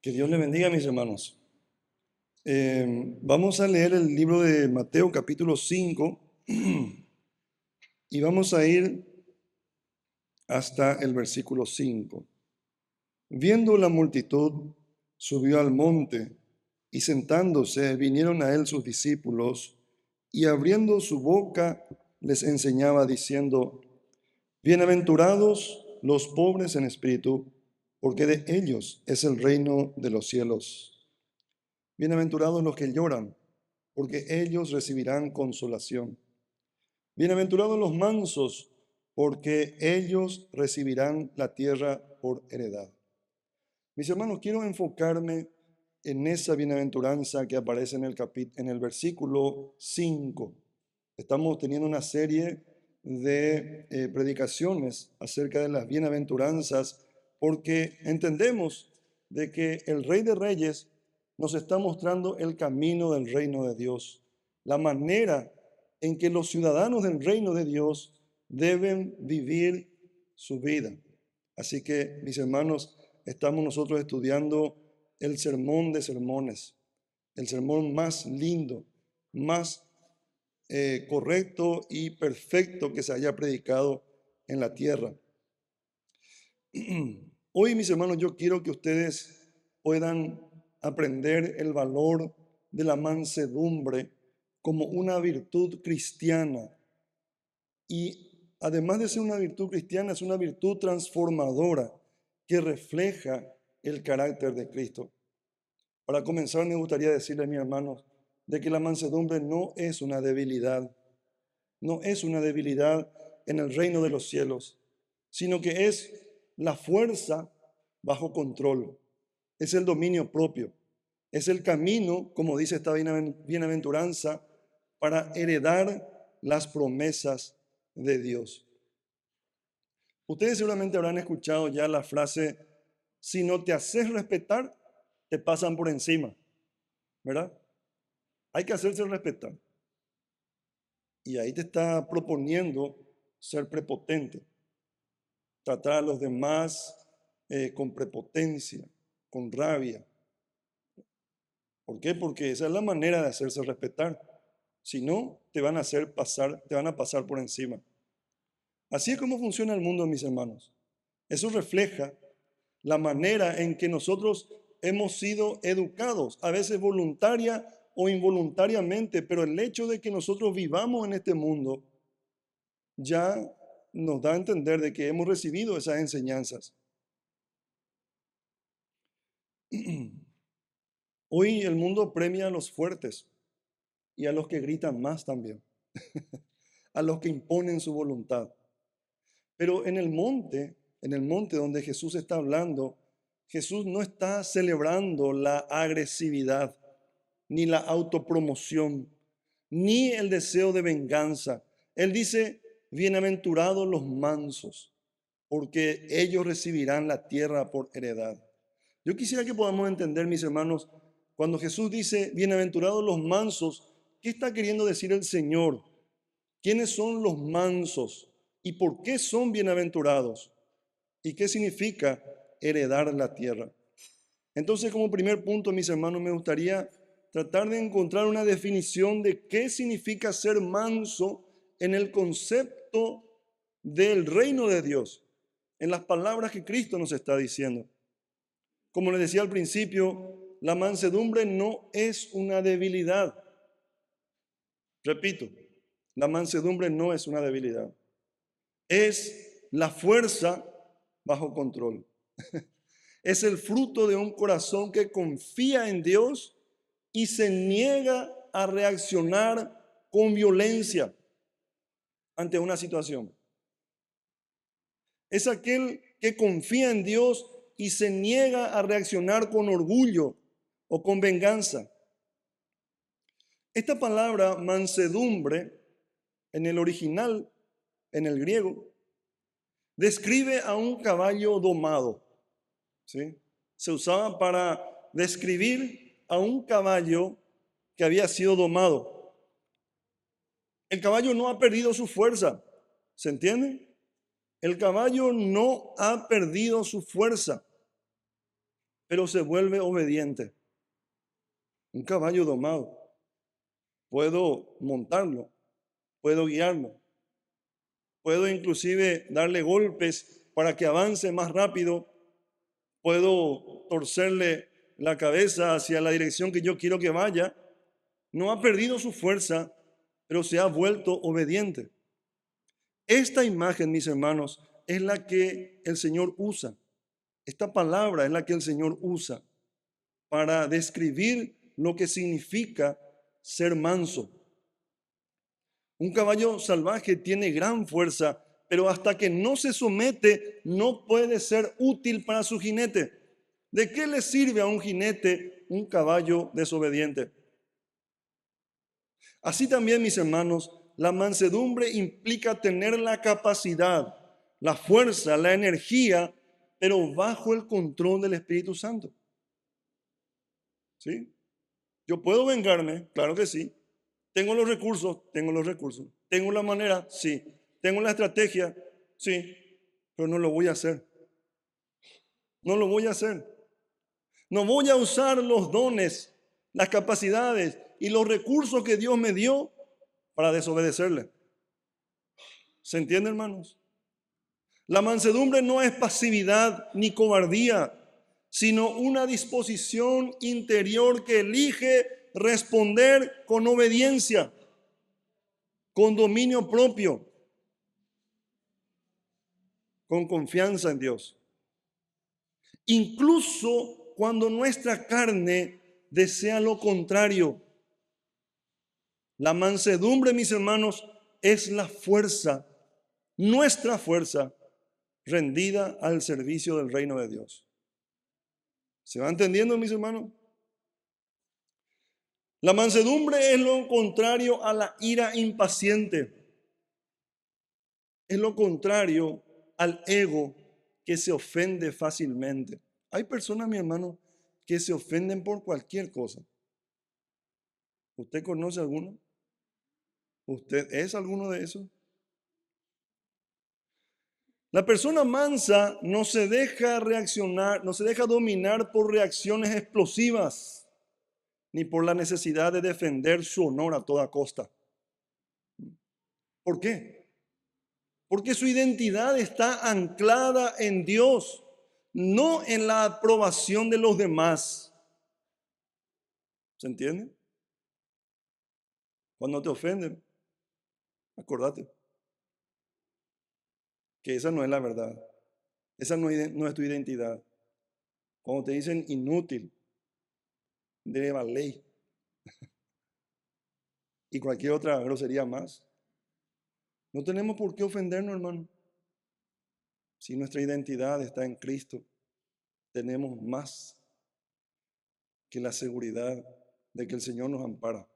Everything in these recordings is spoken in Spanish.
Que Dios le bendiga, mis hermanos. Vamos a leer el libro de Mateo capítulo 5 y vamos a ir hasta el versículo 5. Viendo la multitud, subió al monte y sentándose vinieron a él sus discípulos y abriendo su boca les enseñaba diciendo, bienaventurados los pobres en espíritu, porque de ellos es el reino de los cielos. Bienaventurados los que lloran, porque ellos recibirán consolación. Bienaventurados los mansos, porque ellos recibirán la tierra por heredad. Mis hermanos, quiero enfocarme en esa bienaventuranza que aparece en el versículo 5. Estamos teniendo una serie de predicaciones acerca de las bienaventuranzas porque entendemos de que el Rey de Reyes nos está mostrando el camino del reino de Dios, la manera en que los ciudadanos del reino de Dios deben vivir su vida. Así que, mis hermanos, estamos nosotros estudiando el sermón de sermones, el sermón más lindo, más correcto y perfecto que se haya predicado en la tierra. Hoy, mis hermanos, yo quiero que ustedes puedan aprender el valor de la mansedumbre como una virtud cristiana. Y además de ser una virtud cristiana, es una virtud transformadora que refleja el carácter de Cristo. Para comenzar, me gustaría decirles, mis hermanos, de que la mansedumbre no es una debilidad, no es una debilidad en el reino de los cielos, sino que es la fuerza bajo control, es el dominio propio, es el camino, como dice esta bienaventuranza, para heredar las promesas de Dios. Ustedes seguramente habrán escuchado ya la frase, si no te haces respetar, te pasan por encima, ¿verdad? Hay que hacerse respetar. Y ahí te está proponiendo ser prepotente, tratar a los demás con prepotencia, con rabia. ¿Por qué? Porque esa es la manera de hacerse respetar. Si no, te van a pasar por encima. Así es como funciona el mundo, mis hermanos. Eso refleja la manera en que nosotros hemos sido educados, a veces voluntaria o involuntariamente, pero el hecho de que nosotros vivamos en este mundo ya nos da a entender de que hemos recibido esas enseñanzas. Hoy el mundo premia a los fuertes y a los que gritan más también, a los que imponen su voluntad. Pero en el monte donde Jesús está hablando, Jesús no está celebrando la agresividad, ni la autopromoción, ni el deseo de venganza. Él dice, bienaventurados los mansos, porque ellos recibirán la tierra por heredad. Yo quisiera que podamos entender, mis hermanos, cuando Jesús dice, bienaventurados los mansos, ¿qué está queriendo decir el Señor? ¿Quiénes son los mansos? ¿Y por qué son bienaventurados? ¿Y qué significa heredar la tierra? Entonces, como primer punto, mis hermanos, me gustaría tratar de encontrar una definición de qué significa ser manso en el concepto del reino de Dios, en las palabras que Cristo nos está diciendo. Como les decía al principio, la mansedumbre no es una debilidad. Repito, la mansedumbre no es una debilidad. Es la fuerza bajo control. Es el fruto de un corazón que confía en Dios y se niega a reaccionar con violencia ante una situación. Es aquel que confía en Dios y se niega a reaccionar con orgullo o con venganza. Esta palabra mansedumbre en el original, en el griego, describe a un caballo domado. ¿Sí? Se usaba para describir a un caballo que había sido domado. El caballo no ha perdido su fuerza, ¿se entiende? El caballo no ha perdido su fuerza, pero se vuelve obediente. Un caballo domado, puedo montarlo, puedo guiarlo, puedo inclusive darle golpes para que avance más rápido, puedo torcerle la cabeza hacia la dirección que yo quiero que vaya. No ha perdido su fuerza, pero se ha vuelto obediente. Esta imagen, mis hermanos, es la que el Señor usa. Esta palabra es la que el Señor usa para describir lo que significa ser manso. Un caballo salvaje tiene gran fuerza, pero hasta que no se somete, no puede ser útil para su jinete. ¿De qué le sirve a un jinete un caballo desobediente? Así también, mis hermanos, la mansedumbre implica tener la capacidad, la fuerza, la energía, pero bajo el control del Espíritu Santo. ¿Sí? Yo puedo vengarme, claro que sí. Tengo los recursos, tengo los recursos. Tengo la manera, sí. Tengo la estrategia, sí. Pero no lo voy a hacer. No lo voy a hacer. No voy a usar los dones, las capacidades y los recursos que Dios me dio para desobedecerle. ¿Se entiende, hermanos? La mansedumbre no es pasividad ni cobardía, sino una disposición interior que elige responder con obediencia, con dominio propio, con confianza en Dios. Incluso cuando nuestra carne desea lo contrario. La mansedumbre, mis hermanos, es la fuerza, nuestra fuerza, rendida al servicio del reino de Dios. ¿Se va entendiendo, mis hermanos? La mansedumbre es lo contrario a la ira impaciente. Es lo contrario al ego que se ofende fácilmente. Hay personas, mi hermano, que se ofenden por cualquier cosa. ¿Usted conoce alguno? ¿Usted es alguno de esos? La persona mansa no se deja reaccionar, no se deja dominar por reacciones explosivas, ni por la necesidad de defender su honor a toda costa. ¿Por qué? Porque su identidad está anclada en Dios, no en la aprobación de los demás. ¿Se entiende? Cuando te ofenden, acordate que esa no es la verdad. Esa no es tu identidad. Cuando te dicen inútil, de la ley y cualquier otra grosería más, no tenemos por qué ofendernos, hermano. Si nuestra identidad está en Cristo, tenemos más que la seguridad de que el Señor nos ampara.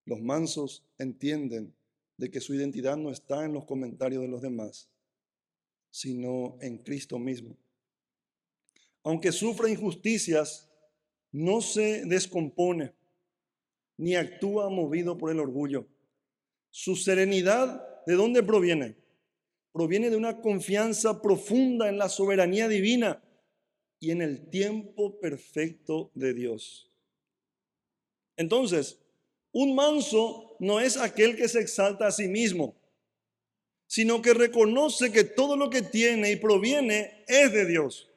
Los mansos entienden de que su identidad no está en los comentarios de los demás, sino en Cristo mismo. Aunque sufra injusticias, no se descompone ni actúa movido por el orgullo. Su serenidad, ¿de dónde proviene? Proviene de una confianza profunda en la soberanía divina y en el tiempo perfecto de Dios. Entonces, un manso no es aquel que se exalta a sí mismo, sino que reconoce que todo lo que tiene y proviene es de Dios.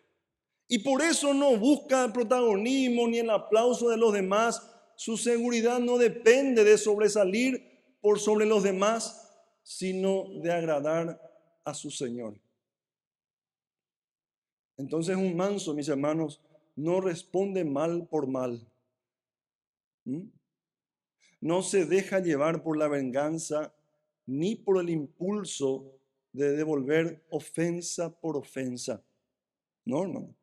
Y por eso no busca el protagonismo ni el aplauso de los demás. Su seguridad no depende de sobresalir por sobre los demás, sino de agradar a su Señor. Entonces un manso, mis hermanos, no responde mal por mal. No se deja llevar por la venganza ni por el impulso de devolver ofensa por ofensa. No, hermano.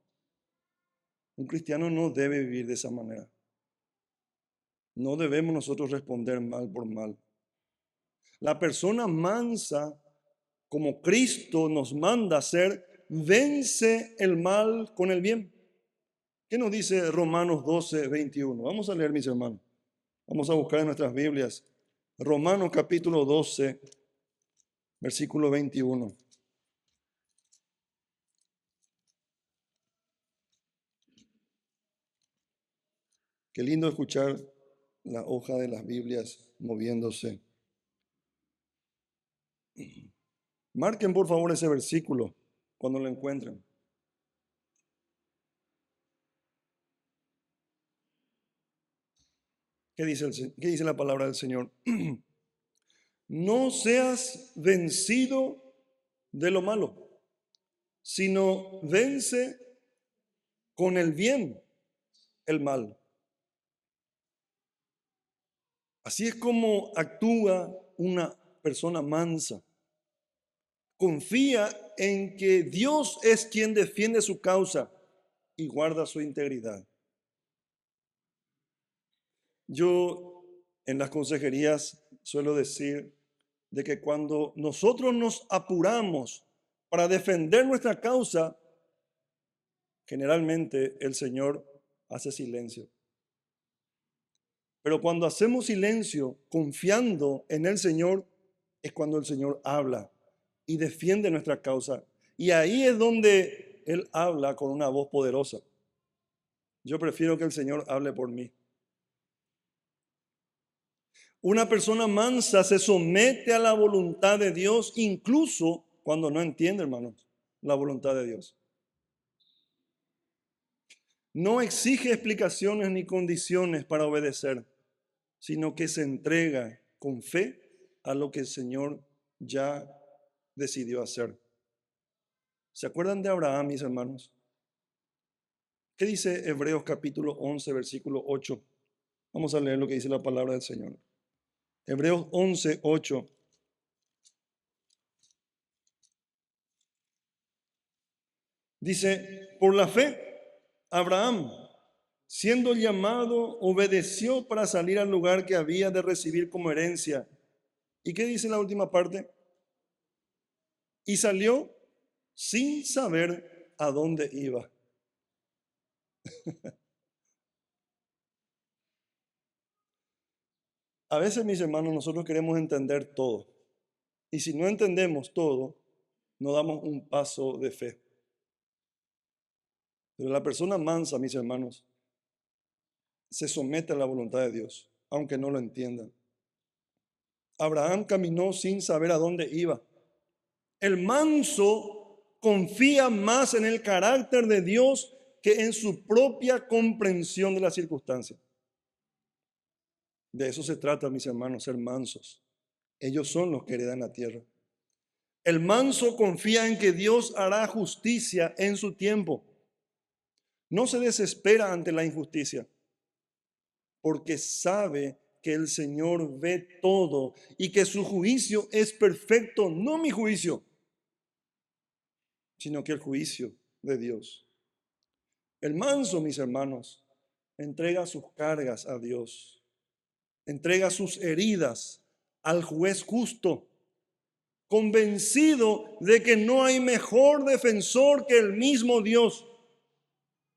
Un cristiano no debe vivir de esa manera. No debemos nosotros responder mal por mal. La persona mansa, como Cristo nos manda hacer, vence el mal con el bien. ¿Qué nos dice Romanos 12, 21? Vamos a leer, mis hermanos. Vamos a buscar en nuestras Biblias. Romanos capítulo 12, versículo 21. Qué lindo escuchar la hoja de las Biblias moviéndose. Marquen por favor ese versículo cuando lo encuentren. ¿Qué dice la palabra del Señor? No seas vencido de lo malo, sino vence con el bien el mal. Así es como actúa una persona mansa. Confía en que Dios es quien defiende su causa y guarda su integridad. Yo en las consejerías suelo decir de que cuando nosotros nos apuramos para defender nuestra causa, generalmente el Señor hace silencio. Pero cuando hacemos silencio confiando en el Señor, es cuando el Señor habla y defiende nuestra causa. Y ahí es donde Él habla con una voz poderosa. Yo prefiero que el Señor hable por mí. Una persona mansa se somete a la voluntad de Dios, incluso cuando no entiende, hermanos, la voluntad de Dios. No exige explicaciones ni condiciones para obedecer, sino que se entrega con fe a lo que el Señor ya decidió hacer. ¿Se acuerdan de Abraham, mis hermanos? ¿Qué dice Hebreos capítulo 11, versículo 8? Vamos a leer lo que dice la palabra del Señor. Hebreos 11, 8. Dice, por la fe, Abraham, siendo llamado, obedeció para salir al lugar que había de recibir como herencia. ¿Y qué dice la última parte? Y salió sin saber a dónde iba. A veces, mis hermanos, nosotros queremos entender todo. Y si no entendemos todo, no damos un paso de fe. Pero la persona mansa, mis hermanos, se somete a la voluntad de Dios, aunque no lo entiendan. Abraham caminó sin saber a dónde iba. El manso confía más en el carácter de Dios que en su propia comprensión de las circunstancias. De eso se trata, mis hermanos, ser mansos. Ellos son los que heredan la tierra. El manso confía en que Dios hará justicia en su tiempo. No se desespera ante la injusticia, porque sabe que el Señor ve todo y que su juicio es perfecto, no mi juicio, sino que el juicio de Dios. El manso, mis hermanos, entrega sus cargas a Dios, entrega sus heridas al juez justo, convencido de que no hay mejor defensor que el mismo Dios.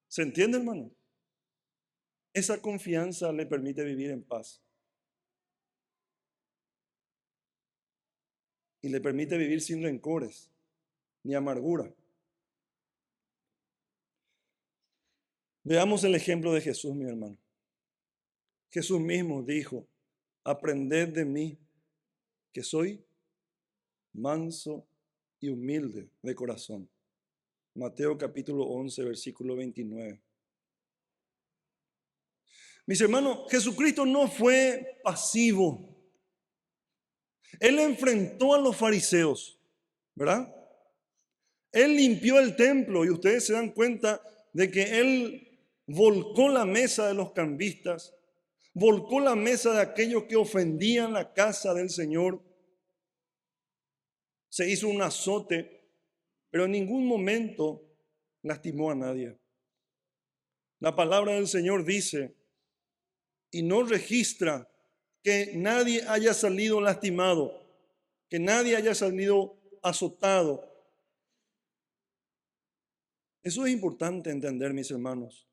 ¿Se entiende, hermano? Esa confianza le permite vivir en paz y le permite vivir sin rencores ni amargura. Veamos el ejemplo de Jesús, mi hermano. Jesús mismo dijo, aprended de mí, que soy manso y humilde de corazón. Mateo capítulo 11, versículo 29. Mis hermanos, Jesucristo no fue pasivo. Él enfrentó a los fariseos, ¿verdad? Él limpió el templo y ustedes se dan cuenta de que él volcó la mesa de los cambistas, volcó la mesa de aquellos que ofendían la casa del Señor. Se hizo un azote, pero en ningún momento lastimó a nadie. La palabra del Señor dice, y no registra que nadie haya salido lastimado, que nadie haya salido azotado. Eso es importante entender, mis hermanos,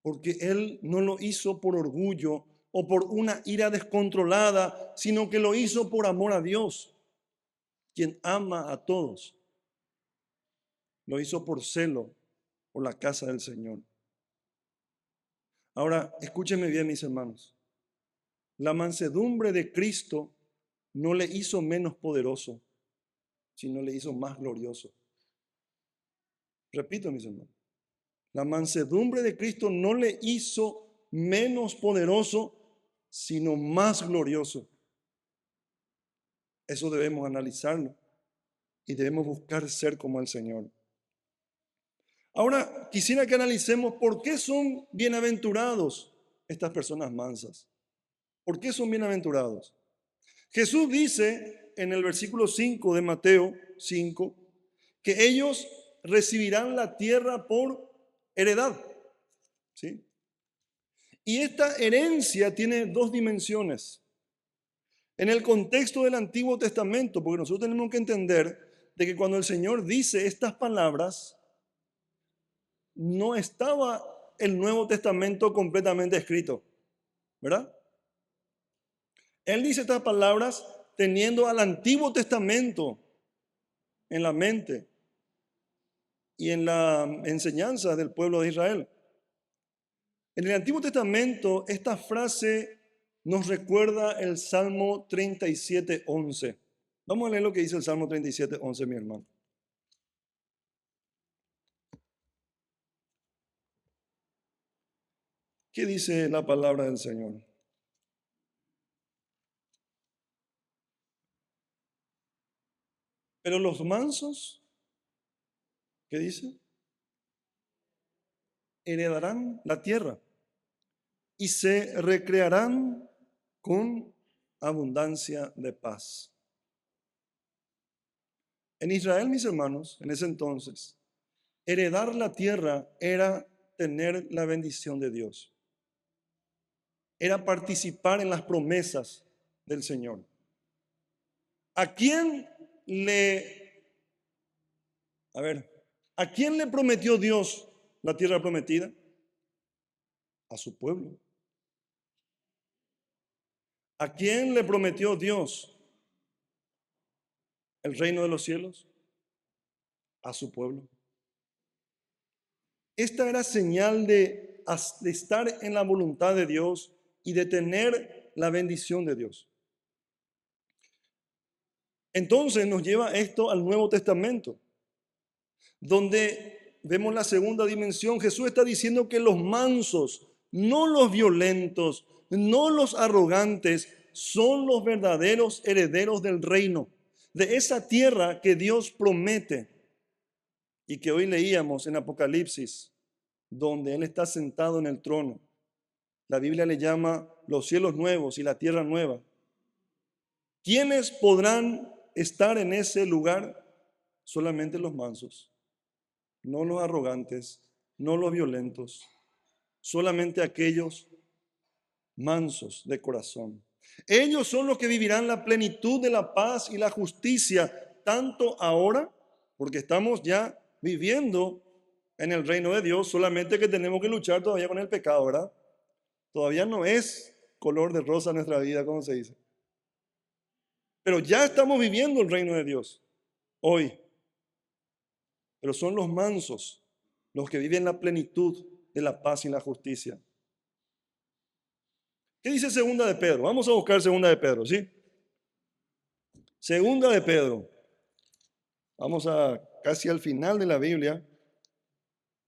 porque Él no lo hizo por orgullo o por una ira descontrolada, sino que lo hizo por amor a Dios, quien ama a todos. Lo hizo por celo por la casa del Señor. Ahora, escúchenme bien, mis hermanos. La mansedumbre de Cristo no le hizo menos poderoso, sino le hizo más glorioso. Repito, mis hermanos. La mansedumbre de Cristo no le hizo menos poderoso, sino más glorioso. Eso debemos analizarlo y debemos buscar ser como el Señor. Ahora, quisiera que analicemos por qué son bienaventurados estas personas mansas. ¿Por qué son bienaventurados? Jesús dice en el versículo 5 de Mateo 5 que ellos recibirán la tierra por heredad. ¿Sí? Y esta herencia tiene dos dimensiones. En el contexto del Antiguo Testamento, porque nosotros tenemos que entender de que cuando el Señor dice estas palabras, no estaba el Nuevo Testamento completamente escrito, ¿verdad? Él dice estas palabras teniendo al Antiguo Testamento en la mente y en la enseñanza del pueblo de Israel. En el Antiguo Testamento, esta frase nos recuerda el Salmo 37:11. Vamos a leer lo que dice el Salmo 37:11, mi hermano. ¿Qué dice la palabra del Señor? Pero los mansos, ¿qué dice? Heredarán la tierra y se recrearán con abundancia de paz. En Israel, mis hermanos, en ese entonces, heredar la tierra era tener la bendición de Dios. Era participar en las promesas del Señor. ¿A quién ¿a quién le prometió Dios la tierra prometida? A su pueblo. ¿A quién le prometió Dios el reino de los cielos? A su pueblo. Esta era señal de estar en la voluntad de Dios y de tener la bendición de Dios. Entonces nos lleva esto al Nuevo Testamento, donde vemos la segunda dimensión. Jesús está diciendo que los mansos, no los violentos, no los arrogantes, son los verdaderos herederos del reino, de esa tierra que Dios promete y que hoy leíamos en Apocalipsis, donde Él está sentado en el trono. La Biblia le llama los cielos nuevos y la tierra nueva. ¿Quiénes podrán estar en ese lugar? Solamente los mansos, no los arrogantes, no los violentos, solamente aquellos mansos de corazón. Ellos son los que vivirán la plenitud de la paz y la justicia, tanto ahora, porque estamos ya viviendo en el reino de Dios, solamente que tenemos que luchar todavía con el pecado, ¿verdad? Todavía no es color de rosa nuestra vida, como se dice. Pero ya estamos viviendo el reino de Dios hoy. Pero son los mansos los que viven la plenitud de la paz y la justicia. ¿Qué dice segunda de Pedro? Vamos a buscar segunda de Pedro, ¿sí? Segunda de Pedro. Vamos a casi al final de la Biblia.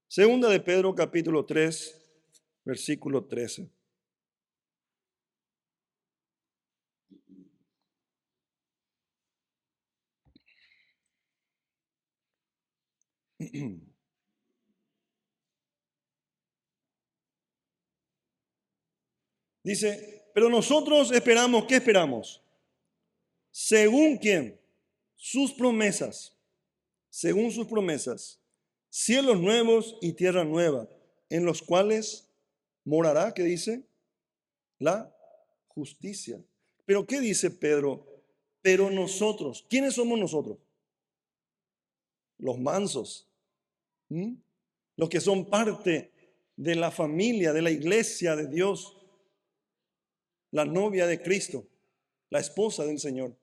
Segunda de Pedro, capítulo 3, versículo 13. Dice, pero nosotros esperamos, ¿qué esperamos? ¿Según quién? Sus promesas. Según sus promesas, cielos nuevos y tierra nueva, en los cuales morará, ¿qué dice? La justicia. Pero ¿qué dice Pedro? Pero nosotros, ¿quiénes somos nosotros? Los mansos, los que son parte de la familia, de la iglesia de Dios, la novia de Cristo, la esposa del Señor.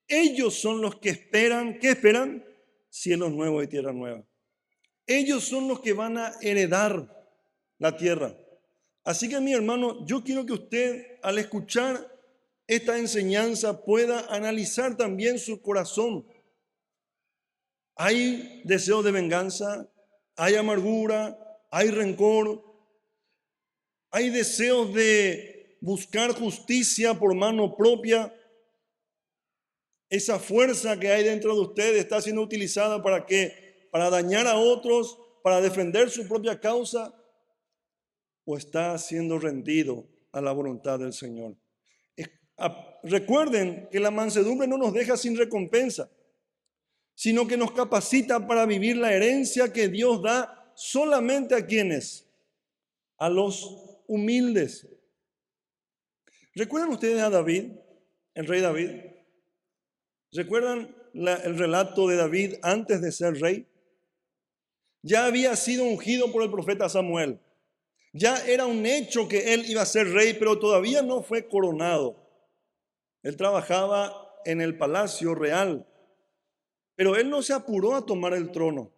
Ellos son los que esperan, ¿qué esperan? Cielos nuevos y tierra nueva. Ellos son los que van a heredar la tierra. Así que mi hermano, yo quiero que usted al escuchar esta enseñanza pueda analizar también su corazón. Hay deseos de venganza, hay amargura, hay rencor, hay deseos de buscar justicia por mano propia. Esa fuerza que hay dentro de usted está siendo utilizada ¿para qué? Para dañar a otros, para defender su propia causa, o está siendo rendido a la voluntad del Señor. Recuerden que la mansedumbre no nos deja sin recompensa, sino que nos capacita para vivir la herencia que Dios da solamente a quienes, a los humildes. ¿Recuerdan ustedes a David, el rey David? ¿Recuerdan el relato de David antes de ser rey? Ya había sido ungido por el profeta Samuel. Ya era un hecho que él iba a ser rey, pero todavía no fue coronado. Él trabajaba en el palacio real, pero él no se apuró a tomar el trono.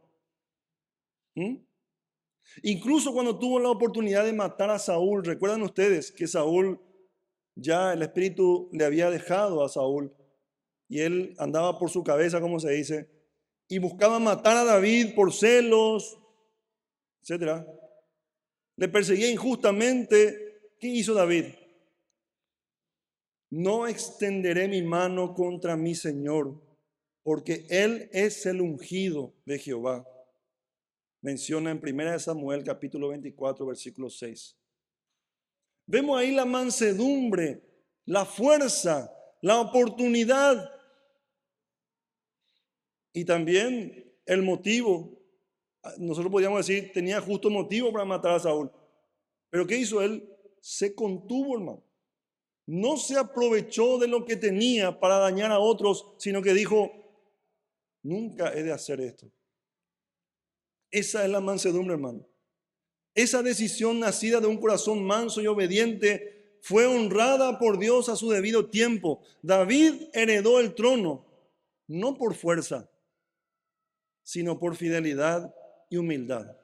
Incluso cuando tuvo la oportunidad de matar a Saúl, recuerdan ustedes que Saúl, ya el espíritu le había dejado a Saúl y él andaba por su cabeza, como se dice, y buscaba matar a David por celos, etcétera. Le perseguía injustamente. ¿Qué hizo David? No extenderé mi mano contra mi Señor, porque Él es el ungido de Jehová. Menciona en 1 Samuel capítulo 24, versículo 6. Vemos ahí la mansedumbre, la fuerza, la oportunidad y también el motivo. Nosotros podríamos decir, tenía justo motivo para matar a Saúl. Pero ¿qué hizo él? Se contuvo, hermano. No se aprovechó de lo que tenía para dañar a otros, sino que dijo, nunca he de hacer esto. Esa es la mansedumbre, hermano. Esa decisión nacida de un corazón manso y obediente fue honrada por Dios a su debido tiempo. David heredó el trono, no por fuerza, sino por fidelidad y humildad.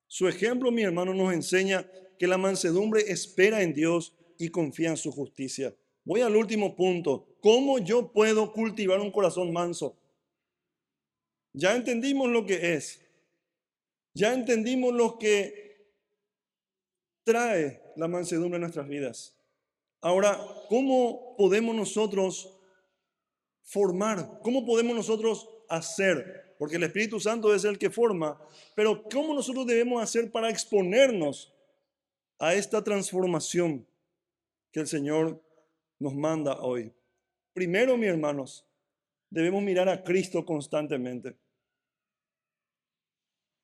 Su ejemplo, mi hermano, nos enseña que la mansedumbre espera en Dios y confía en su justicia. Voy al último punto. ¿Cómo yo puedo cultivar un corazón manso? Ya entendimos lo que es. Ya entendimos lo que trae la mansedumbre en nuestras vidas. Ahora, ¿cómo podemos nosotros formar? ¿Cómo podemos nosotros hacer? Porque el Espíritu Santo es el que forma. Pero ¿cómo nosotros debemos hacer para exponernos a esta transformación que el Señor nos manda hoy? Primero, mis hermanos, debemos mirar a Cristo constantemente.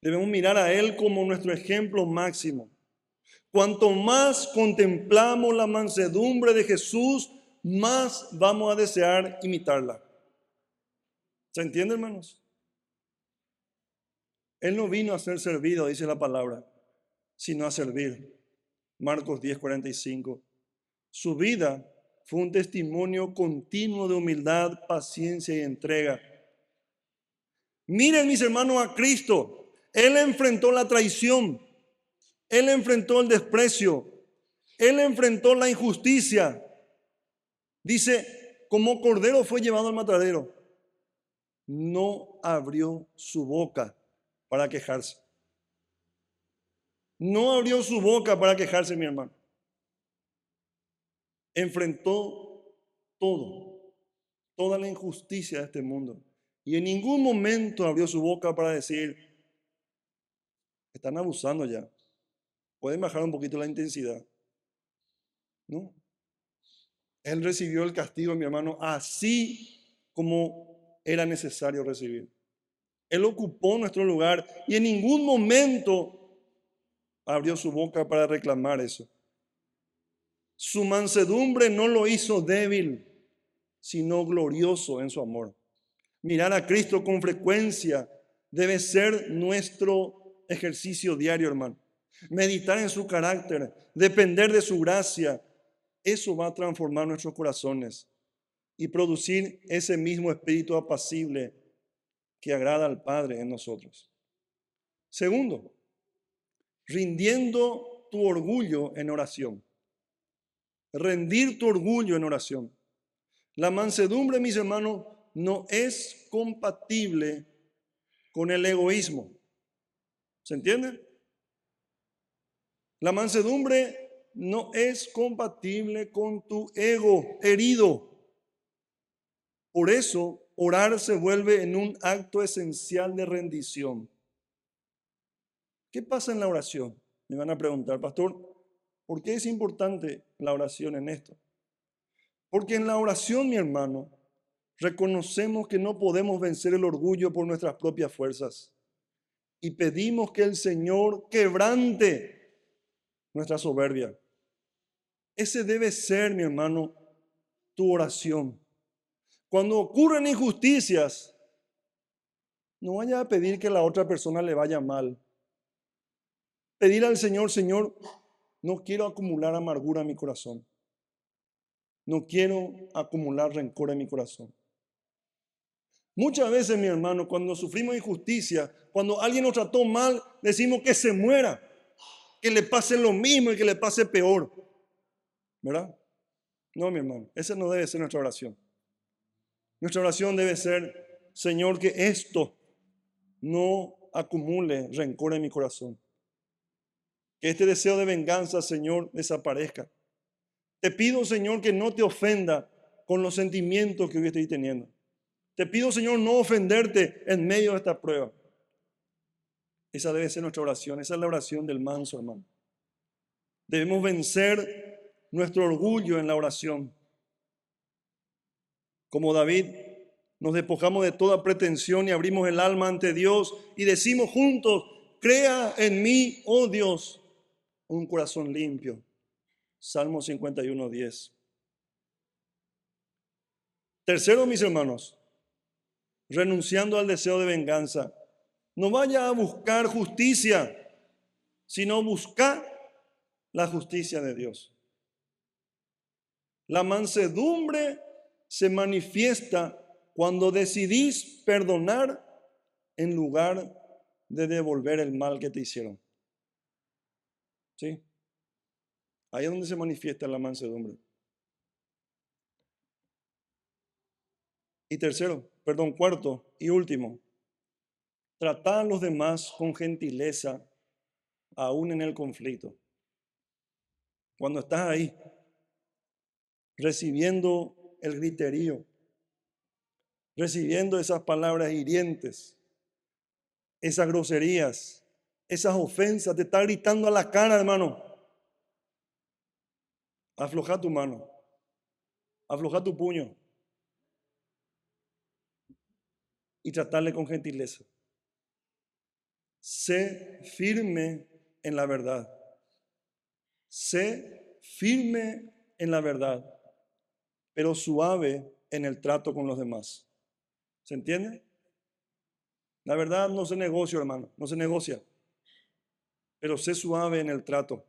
Debemos mirar a Él como nuestro ejemplo máximo. Cuanto más contemplamos la mansedumbre de Jesús, más vamos a desear imitarla. ¿Se entiende, hermanos? Él no vino a ser servido, dice la palabra, sino a servir. Marcos 10:45. Su vida fue un testimonio continuo de humildad, paciencia y entrega. Miren, mis hermanos, a Cristo. Él enfrentó la traición. Él enfrentó el desprecio. Él enfrentó la injusticia. Dice, como cordero fue llevado al matadero. No abrió su boca para quejarse. No abrió su boca para quejarse, mi hermano. Enfrentó todo, toda la injusticia de este mundo. Y en ningún momento abrió su boca para decir, están abusando ya. Pueden bajar un poquito la intensidad. No. Él recibió el castigo, mi hermano, así como era necesario recibir. Él ocupó nuestro lugar y en ningún momento abrió su boca para reclamar eso. Su mansedumbre no lo hizo débil, sino glorioso en su amor. Mirar a Cristo con frecuencia debe ser nuestro ejercicio diario, hermano. Meditar en su carácter, depender de su gracia, eso va a transformar nuestros corazones y producir ese mismo espíritu apacible que agrada al Padre en nosotros. Segundo, rindiendo tu orgullo en oración. Rendir tu orgullo en oración. La mansedumbre, mis hermanos, no es compatible con el egoísmo. ¿Se entiende? La mansedumbre no es compatible con tu ego herido. Por eso, orar se vuelve en un acto esencial de rendición. ¿Qué pasa en la oración? Me van a preguntar, pastor, ¿por qué es importante la oración en esto? Porque en la oración, mi hermano, reconocemos que no podemos vencer el orgullo por nuestras propias fuerzas y pedimos que el Señor quebrante nuestra soberbia. Ese debe ser, mi hermano, tu oración. Cuando ocurren injusticias, no vaya a pedir que a la otra persona le vaya mal. Pedir al Señor, Señor, no quiero acumular amargura en mi corazón. No quiero acumular rencor en mi corazón. Muchas veces, mi hermano, cuando sufrimos injusticia, cuando alguien nos trató mal, decimos que se muera, que le pase lo mismo y que le pase peor. ¿Verdad? No, mi hermano, esa no debe ser nuestra oración. Nuestra oración debe ser, Señor, que esto no acumule rencor en mi corazón. Que este deseo de venganza, Señor, desaparezca. Te pido, Señor, que no te ofenda con los sentimientos que hoy estoy teniendo. Te pido, Señor, no ofenderte en medio de esta prueba. Esa debe ser nuestra oración. Esa es la oración del manso, hermano. Debemos vencer nuestro orgullo en la oración. Como David, nos despojamos de toda pretensión y abrimos el alma ante Dios y decimos juntos, crea en mí, oh Dios, un corazón limpio. Salmo 51:10. Tercero, mis hermanos, renunciando al deseo de venganza. No vaya a buscar justicia, sino busca la justicia de Dios. La mansedumbre se manifiesta cuando decidís perdonar en lugar de devolver el mal que te hicieron. ¿Sí? Ahí es donde se manifiesta la mansedumbre. Y cuarto y último, tratar a los demás con gentileza, aún en el conflicto. Cuando estás ahí, recibiendo el griterío, recibiendo esas palabras hirientes, esas groserías, esas ofensas, te está gritando a la cara, hermano. Afloja tu mano, afloja tu puño y tratarle con gentileza. Sé firme en la verdad. Sé firme en la verdad, pero suave en el trato con los demás. ¿Se entiende? La verdad no se negocia, hermano, no se negocia, pero sé suave en el trato.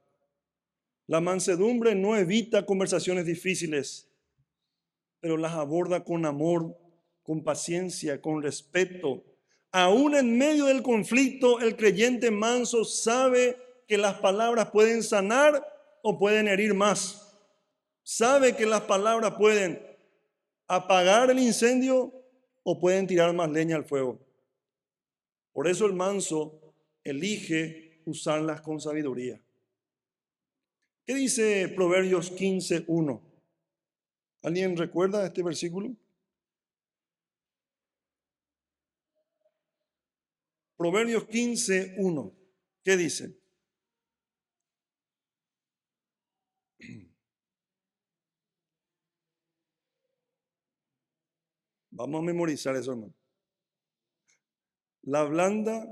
La mansedumbre no evita conversaciones difíciles, pero las aborda con amor, con paciencia, con respeto. Aún en medio del conflicto, el creyente manso sabe que las palabras pueden sanar o pueden herir más. Sabe que las palabras pueden apagar el incendio o pueden tirar más leña al fuego. Por eso el manso elige usarlas con sabiduría. ¿Qué dice Proverbios 15:1? ¿Alguien recuerda este versículo? Proverbios 15:1. ¿Qué dice? Vamos a memorizar eso, hermano. La blanda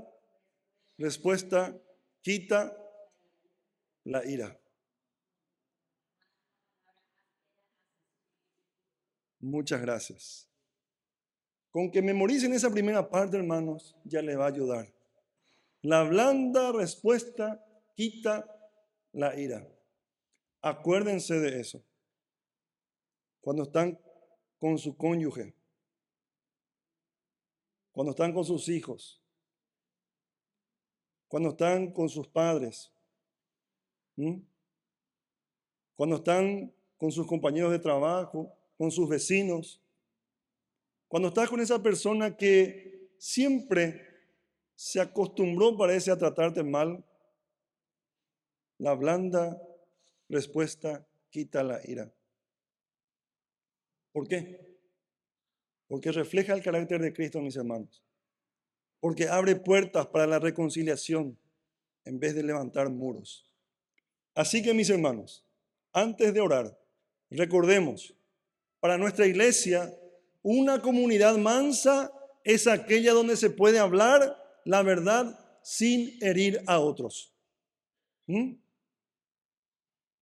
respuesta quita la ira. Muchas gracias. Con que memoricen esa primera parte, hermanos, ya les va a ayudar. La blanda respuesta quita la ira. Acuérdense de eso. Cuando están con su cónyuge, cuando están con sus hijos, cuando están con sus padres, ¿Mm? Cuando están con sus compañeros de trabajo, con sus vecinos, cuando estás con esa persona que siempre se acostumbró, parece, a tratarte mal, la blanda respuesta quita la ira. ¿Por qué? Porque refleja el carácter de Cristo, mis hermanos. Porque abre puertas para la reconciliación en vez de levantar muros. Así que, mis hermanos, antes de orar, recordemos, para nuestra iglesia, una comunidad mansa es aquella donde se puede hablar la verdad sin herir a otros. ¿Mm?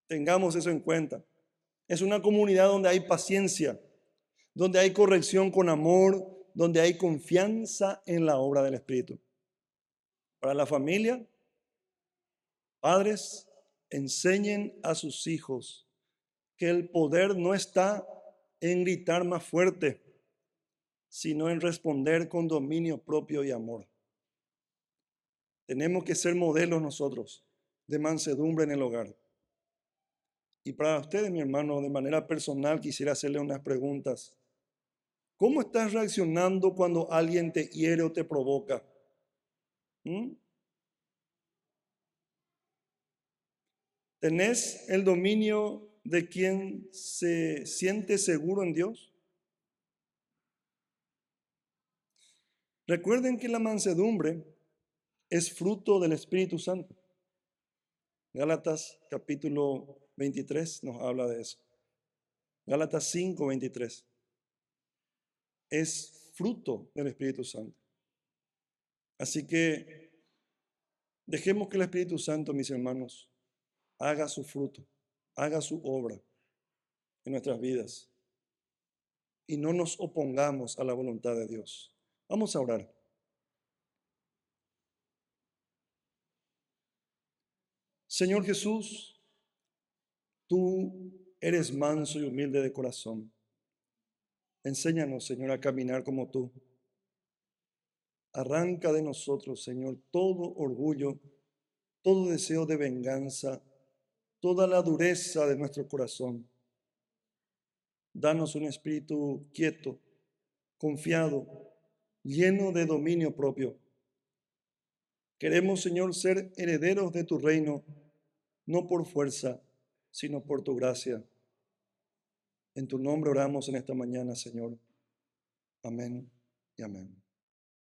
Tengamos eso en cuenta. Es una comunidad donde hay paciencia, donde hay corrección con amor, donde hay confianza en la obra del Espíritu. Para la familia, padres, enseñen a sus hijos que el poder no está en gritar más fuerte, sino en responder con dominio propio y amor. Tenemos que ser modelos nosotros de mansedumbre en el hogar. Y para ustedes, mi hermano, de manera personal quisiera hacerle unas preguntas. ¿Cómo estás reaccionando cuando alguien te hiere o te provoca? ¿Mm? ¿Tenés el dominio de quien se siente seguro en Dios? Recuerden que la mansedumbre es fruto del Espíritu Santo. Gálatas capítulo 23 nos habla de eso. Gálatas 5:23. Es fruto del Espíritu Santo. Así que dejemos que el Espíritu Santo, mis hermanos, haga su fruto, haga su obra en nuestras vidas y no nos opongamos a la voluntad de Dios. Vamos a orar. Señor Jesús, tú eres manso y humilde de corazón. Enséñanos, Señor, a caminar como tú. Arranca de nosotros, Señor, todo orgullo, todo deseo de venganza, toda la dureza de nuestro corazón. Danos un espíritu quieto, confiado, lleno de dominio propio. Queremos, Señor, ser herederos de tu reino, no por fuerza, sino por tu gracia. En tu nombre oramos en esta mañana, Señor. Amén y amén.